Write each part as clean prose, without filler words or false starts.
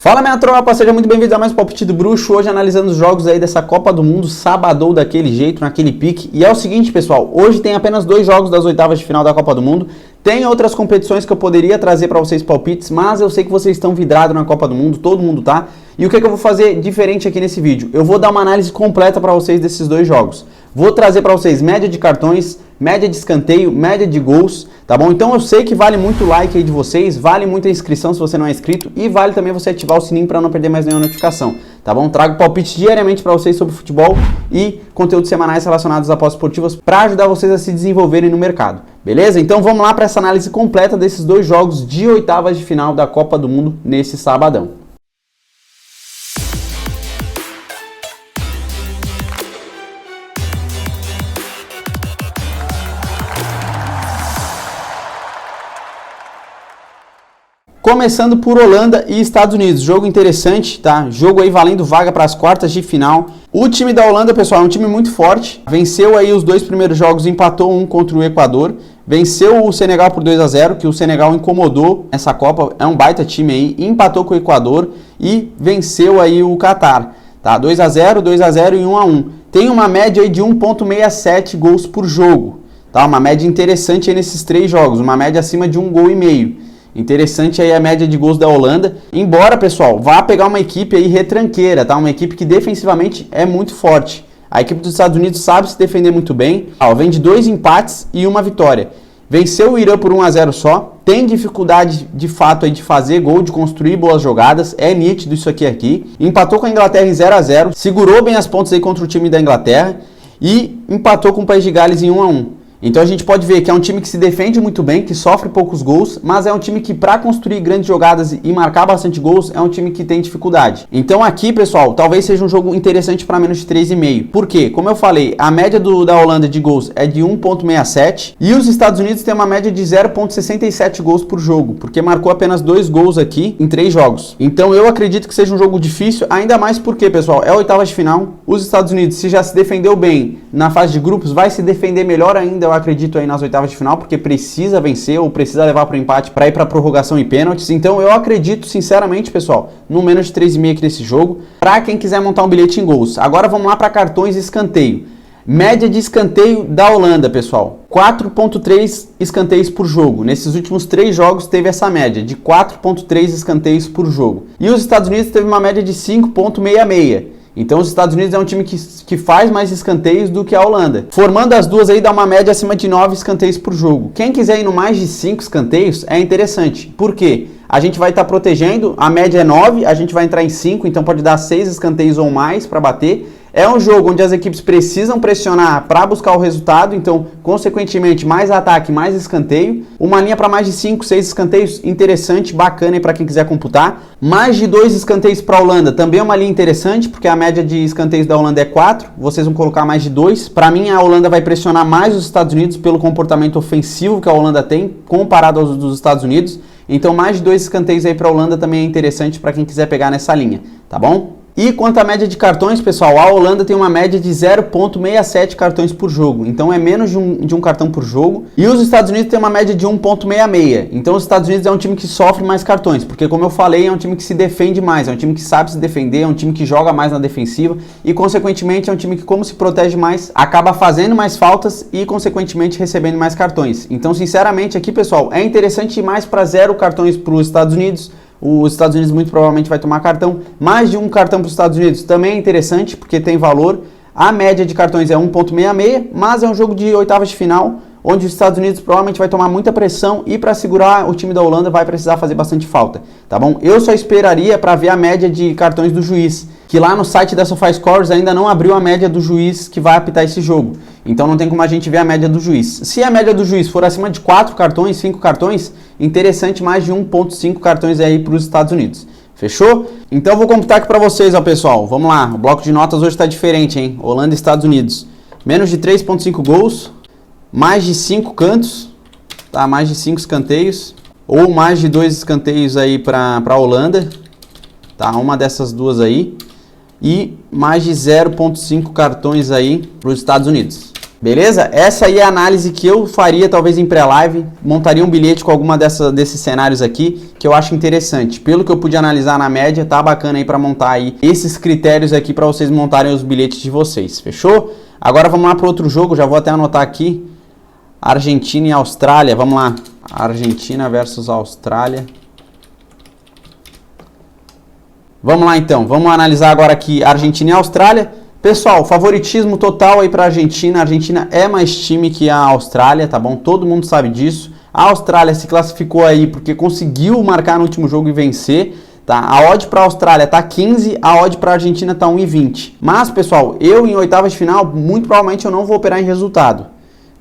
Fala minha tropa, seja muito bem-vindo a mais um Palpite do Bruxo. Hoje analisando os jogos aí dessa Copa do Mundo, sabadão daquele jeito, naquele pique. E é o seguinte pessoal, hoje tem apenas 2 jogos das oitavas de final da Copa do Mundo. Tem outras competições que eu poderia trazer para vocês palpites, mas eu sei que vocês estão vidrados na Copa do Mundo, todo mundo tá. E o que eu vou fazer diferente aqui nesse vídeo? Eu vou dar uma análise completa para vocês desses 2 jogos. Vou trazer para vocês média de cartões, média de escanteio, média de gols, tá bom? Então eu sei que vale muito o like aí de vocês, vale muito a inscrição se você não é inscrito e vale também você ativar o sininho para não perder mais nenhuma notificação, tá bom? Trago palpites diariamente para vocês sobre futebol e conteúdos semanais relacionados a apostas esportivas para ajudar vocês a se desenvolverem no mercado, beleza? Então vamos lá para essa análise completa desses 2 jogos de oitavas de final da Copa do Mundo nesse sabadão. Começando por Holanda e Estados Unidos, jogo interessante, tá? Jogo aí valendo vaga para as quartas de final. O time da Holanda, pessoal, é um time muito forte. Venceu aí os 2 primeiros jogos, empatou um contra o Equador. Venceu o Senegal por 2-0, que o Senegal incomodou essa Copa. É um baita time aí, empatou com o Equador e venceu aí o Catar, tá? 2-0, 2-0 e 1-1. Tem uma média aí de 1,67 gols por jogo, tá? Uma média interessante aí nesses 3 jogos, uma média acima de 1,5 gol. Interessante aí a média de gols da Holanda, embora, pessoal, vá pegar uma equipe aí retranqueira, tá? Uma equipe que defensivamente é muito forte. A equipe dos Estados Unidos sabe se defender muito bem, vem de 2 empates e 1 vitória. Venceu o Irã por 1-0 só, tem dificuldade de fato aí de fazer gol, de construir boas jogadas, é nítido isso aqui. Empatou com a Inglaterra em 0-0, segurou bem as pontas aí contra o time da Inglaterra e empatou com o País de Gales em 1-1. Então a gente pode ver que é um time que se defende muito bem, que sofre poucos gols, mas é um time que para construir grandes jogadas e marcar bastante gols, é um time que tem dificuldade. Então aqui, pessoal, talvez seja um jogo interessante para menos de 3,5. Por quê? Como eu falei, a média da Holanda de gols é de 1,67 e os Estados Unidos têm uma média de 0,67 gols por jogo, porque marcou apenas 2 gols aqui em 3 jogos. Então eu acredito que seja um jogo difícil, ainda mais porque, pessoal, é a oitavas de final. Os Estados Unidos, se já se defendeu bem na fase de grupos, vai se defender melhor ainda, eu acredito, aí nas oitavas de final, porque precisa vencer ou precisa levar para o empate para ir para prorrogação e pênaltis. Então eu acredito, sinceramente, pessoal, no menos de 3,5 aqui nesse jogo, para quem quiser montar um bilhete em gols. Agora vamos lá para cartões e escanteio. Média de escanteio da Holanda, pessoal, 4,3 escanteios por jogo. Nesses últimos 3 jogos teve essa média de 4,3 escanteios por jogo. E os Estados Unidos teve uma média de 5,66. Então os Estados Unidos é um time que faz mais escanteios do que a Holanda. Formando as duas aí dá uma média acima de 9 escanteios por jogo. Quem quiser ir no mais de 5 escanteios é interessante. Por quê? A gente vai estar protegendo, a média é 9, a gente vai entrar em 5, então pode dar 6 escanteios ou mais para bater. É um jogo onde as equipes precisam pressionar para buscar o resultado, então, consequentemente, mais ataque, mais escanteio. Uma linha para mais de 5, 6 escanteios, interessante, bacana para quem quiser computar. Mais de 2 escanteios para a Holanda, também é uma linha interessante, porque a média de escanteios da Holanda é 4, vocês vão colocar mais de 2. Para mim, a Holanda vai pressionar mais os Estados Unidos pelo comportamento ofensivo que a Holanda tem, comparado aos dos Estados Unidos. Então, mais de 2 escanteios aí para a Holanda também é interessante para quem quiser pegar nessa linha, tá bom? E quanto à média de cartões, pessoal, a Holanda tem uma média de 0,67 cartões por jogo. Então é menos de um cartão por jogo. E os Estados Unidos têm uma média de 1,66. Então os Estados Unidos é um time que sofre mais cartões. Porque, como eu falei, é um time que se defende mais. É um time que sabe se defender, é um time que joga mais na defensiva. E, consequentemente, é um time que, como se protege mais, acaba fazendo mais faltas e, consequentemente, recebendo mais cartões. Então, sinceramente, aqui, pessoal, é interessante ir mais para 0 cartões para os Estados Unidos. Os Estados Unidos muito provavelmente vai tomar cartão. Mais de 1 cartão para os Estados Unidos também é interessante, porque tem valor. A média de cartões é 1,66, mas é um jogo de oitavas de final, onde os Estados Unidos provavelmente vai tomar muita pressão e para segurar o time da Holanda vai precisar fazer bastante falta, tá bom? Eu só esperaria para ver a média de cartões do juiz, que lá no site da SofaScores ainda não abriu a média do juiz que vai apitar esse jogo. Então não tem como a gente ver a média do juiz. Se a média do juiz for acima de 4 cartões, 5 cartões, interessante mais de 1,5 cartões aí para os Estados Unidos. Fechou? Então eu vou computar aqui para vocês, ó, pessoal. Vamos lá, o bloco de notas hoje está diferente, hein? Holanda e Estados Unidos. Menos de 3,5 gols, mais de 5 cantos, tá? Mais de 5 escanteios, ou mais de 2 escanteios aí para a Holanda, tá? Uma dessas duas aí. E mais de 0,5 cartões aí para os Estados Unidos. Beleza? Essa aí é a análise que eu faria talvez em pré-live, montaria um bilhete com alguma desses cenários aqui, que eu acho interessante. Pelo que eu pude analisar na média, tá bacana aí para montar aí esses critérios aqui para vocês montarem os bilhetes de vocês, fechou? Agora vamos lá para outro jogo, já vou até anotar aqui, Argentina e Austrália, vamos lá, Argentina versus Austrália. Vamos lá então, vamos analisar agora aqui Argentina e Austrália. Pessoal, favoritismo total aí para a Argentina. A Argentina é mais time que a Austrália, tá bom? Todo mundo sabe disso. A Austrália se classificou aí porque conseguiu marcar no último jogo e vencer, tá? A odd para a Austrália tá 15, a odd para a Argentina tá 1,20. Mas, pessoal, eu em oitavas de final, muito provavelmente eu não vou operar em resultado.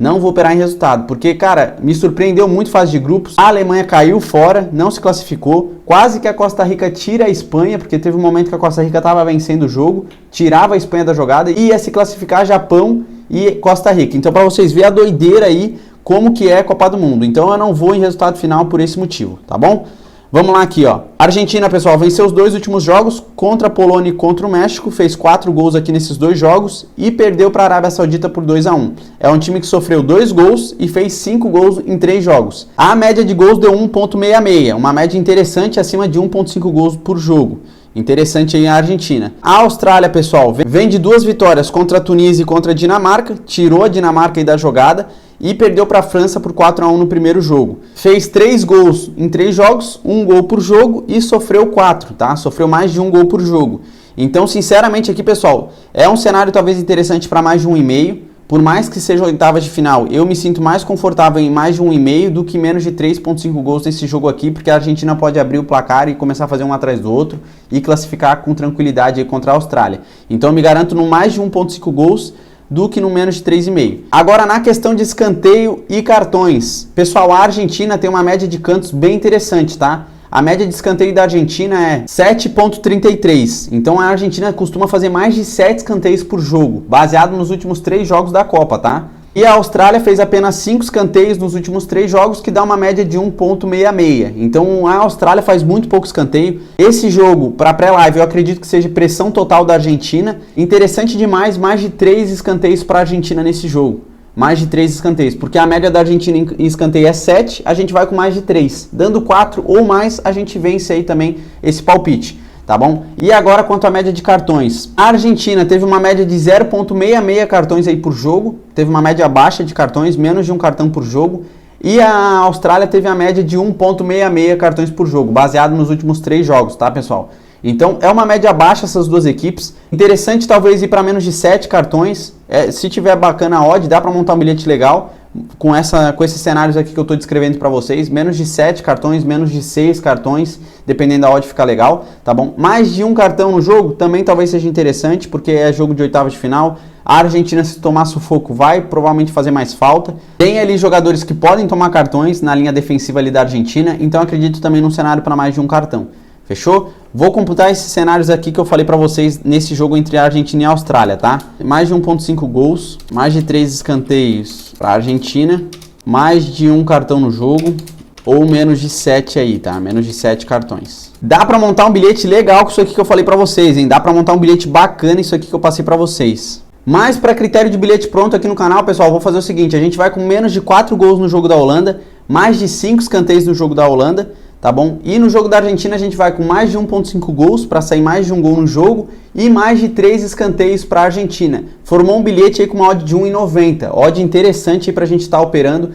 Não vou operar em resultado, porque, cara, me surpreendeu muito fase de grupos. A Alemanha caiu fora, não se classificou. Quase que a Costa Rica tira a Espanha, porque teve um momento que a Costa Rica estava vencendo o jogo, tirava a Espanha da jogada e ia se classificar Japão e Costa Rica. Então, para vocês verem a doideira aí, como que é a Copa do Mundo. Então, eu não vou em resultado final por esse motivo, tá bom? Vamos lá aqui, ó. Argentina, pessoal, venceu os 2 últimos jogos contra a Polônia e contra o México, fez 4 gols aqui nesses 2 jogos e perdeu para a Arábia Saudita por 2-1. É um time que sofreu 2 gols e fez 5 gols em 3 jogos. A média de gols deu 1,66, uma média interessante acima de 1,5 gols por jogo. Interessante aí a Argentina. A Austrália, pessoal, vem de 2 vitórias contra a Tunísia e contra a Dinamarca, tirou a Dinamarca aí da jogada e perdeu para a França por 4-1 no primeiro jogo. Fez 3 gols em 3 jogos, 1 gol por jogo e sofreu 4, tá? Sofreu mais de 1 gol por jogo. Então, sinceramente aqui, pessoal, é um cenário talvez interessante para mais de 1,5. Por mais que seja oitavas de final, eu me sinto mais confortável em mais de 1,5 do que menos de 3,5 gols nesse jogo aqui, porque a Argentina pode abrir o placar e começar a fazer um atrás do outro e classificar com tranquilidade aí contra a Austrália. Então, eu me garanto no mais de 1,5 gols do que no menos de 3,5. Agora, na questão de escanteio e cartões. Pessoal, a Argentina tem uma média de cantos bem interessante, tá? A média de escanteio da Argentina é 7,33. Então, a Argentina costuma fazer mais de 7 escanteios por jogo, baseado nos últimos 3 jogos da Copa, tá? E a Austrália fez apenas 5 escanteios nos últimos 3 jogos, que dá uma média de 1,66. Então a Austrália faz muito pouco escanteio. Esse jogo, para pré-live, eu acredito que seja pressão total da Argentina. Interessante demais, mais de 3 escanteios para a Argentina nesse jogo. Mais de 3 escanteios, porque a média da Argentina em escanteio é 7, a gente vai com mais de 3. Dando 4 ou mais, a gente vence aí também esse palpite. Tá bom? E agora quanto à média de cartões. A Argentina teve uma média de 0,66 cartões aí por jogo, teve uma média baixa de cartões, menos de um cartão por jogo. E a Austrália teve a média de 1,66 cartões por jogo, baseado nos últimos 3 jogos, tá, pessoal? Então é uma média baixa essas duas equipes. Interessante talvez ir para menos de 7 cartões. Se tiver bacana a odd, dá para montar um bilhete legal com esses cenários aqui que eu estou descrevendo para vocês. Menos de 7 cartões, menos de 6 cartões, dependendo da odd fica legal, tá bom? Mais de um cartão no jogo também talvez seja interessante, porque é jogo de oitavas de final. A Argentina, se tomar sufoco, vai provavelmente fazer mais falta. Tem ali jogadores que podem tomar cartões na linha defensiva ali da Argentina, então acredito também num cenário para mais de um cartão. Fechou? Vou computar esses cenários aqui que eu falei para vocês nesse jogo entre a Argentina e a Austrália, tá? Mais de 1,5 gols, mais de 3 escanteios para a Argentina, mais de um cartão no jogo, ou menos de 7 aí, tá? Menos de 7 cartões. Dá para montar um bilhete legal com isso aqui que eu falei para vocês, hein? Dá para montar um bilhete bacana isso aqui que eu passei para vocês. Mas para critério de bilhete pronto aqui no canal, pessoal, vou fazer o seguinte, a gente vai com menos de 4 gols no jogo da Holanda, mais de 5 escanteios no jogo da Holanda, tá bom? E no jogo da Argentina a gente vai com mais de 1,5 gols para sair mais de um gol no jogo e mais de 3 escanteios para a Argentina. Formou um bilhete aí com uma odd de 1,90. Odd interessante aí para a gente estar operando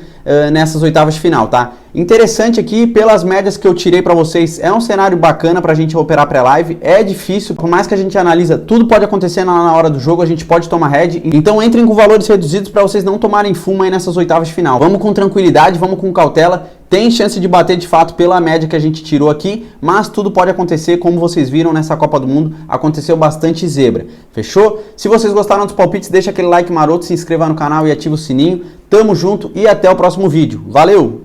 nessas oitavas de final, tá? Interessante aqui, pelas médias que eu tirei para vocês, é um cenário bacana para a gente operar pré-live. É difícil, por mais que a gente analisa, tudo pode acontecer na hora do jogo, a gente pode tomar head. Então entrem com valores reduzidos para vocês não tomarem fumo aí nessas oitavas de final. Vamos com tranquilidade, vamos com cautela. Tem chance de bater de fato pela média que a gente tirou aqui, mas tudo pode acontecer, como vocês viram nessa Copa do Mundo, aconteceu bastante zebra. Fechou? Se vocês gostaram dos palpites, deixa aquele like maroto, se inscreva no canal e ativa o sininho. Tamo junto e até o próximo vídeo. Valeu!